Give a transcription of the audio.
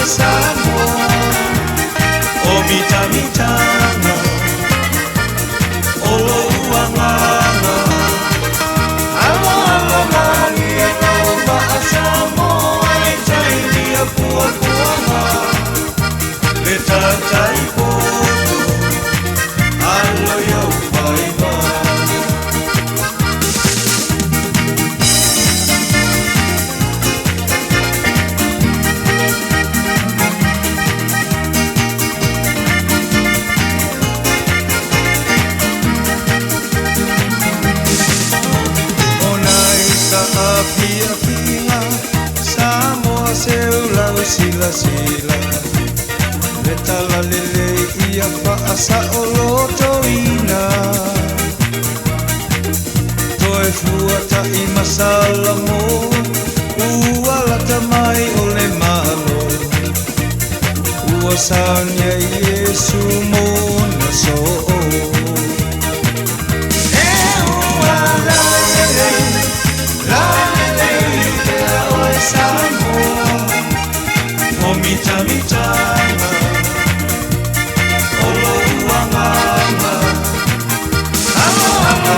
Samoa o mita mitanga o lo uanganga alo alo mani e nau maa Samoa e tai lia pua puanga le tatai poto alo iau pai mai. Pia Samoa seulau sila sila le tala lele ia faasa o loto ina toe fuata i masalamo ua lata mai o le malo ua saunia Yesu mona so Samoa o mita mitanga o lo uanganga alo alo